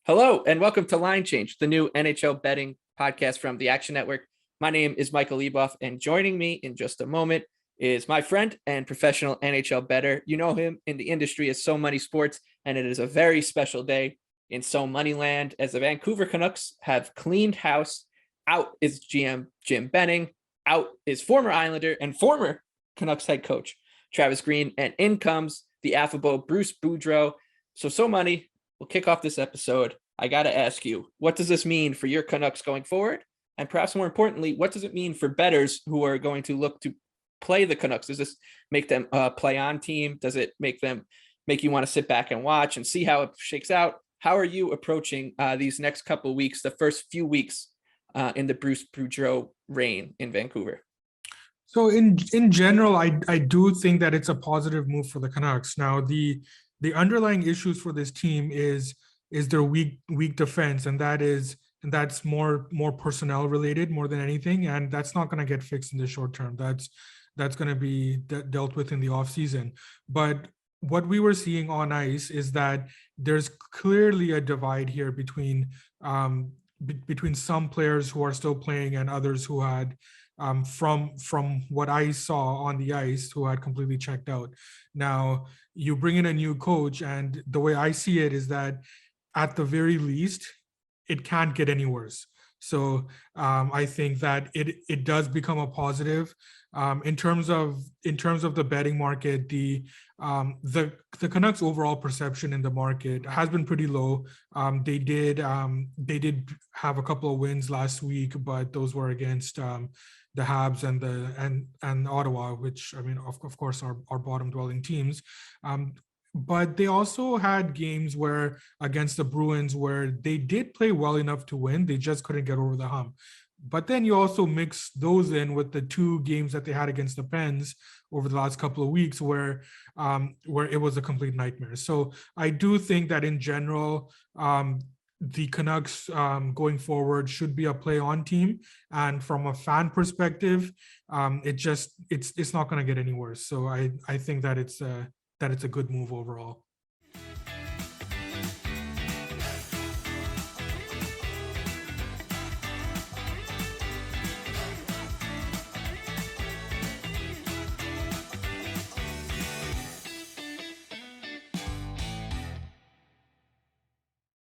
Hello, and welcome to Line Change, the new NHL betting podcast from the Action Network. My name is Michael Leboff, and joining me in just a moment is my friend and professional NHL bettor. You know him in the industry as So Money Sports, and it is a very special day in So Money Land as the Vancouver Canucks have cleaned house. Out is GM Jim Benning, out is former Islander and former Canucks head coach Travis Green, and in comes the affable Bruce Boudreau. So Money, we'll kick off this episode. I got to ask you, what does this mean for your Canucks going forward? And perhaps more importantly, what does it mean for bettors who are going to look to play the Canucks? Does this make them a play on team? Does it make you want to sit back and watch and see how it shakes out? How are you approaching these next couple of weeks, the first few weeks in the Bruce Boudreau reign in Vancouver? So in general, I do think that it's a positive move for the Canucks. Now, the underlying issues for this team is their weak defense, and that's more personnel related more than anything, and that's not going to get fixed in the short term. That's going to be dealt with in the off season. But what we were seeing on ice is that there's clearly a divide here between some players who are still playing and others who had from what I saw on the ice, who had completely checked out. Now, you bring in a new coach, and the way I see it is that at the very least, it can't get any worse. So I think that it does become a positive. In terms of the betting market, the Canucks' overall perception in the market has been pretty low. They did have a couple of wins last week, but those were against the Habs and Ottawa, which, I mean, of course are bottom dwelling teams. But they also had games where against the Bruins where they did play well enough to win, they just couldn't get over the hump. But then you also mix those in with the two games that they had against the Pens over the last couple of weeks where it was a complete nightmare. So I do think that in general, the Canucks going forward should be a play-on team, and from a fan perspective, it's not going to get any worse. So I think that it's a good move overall.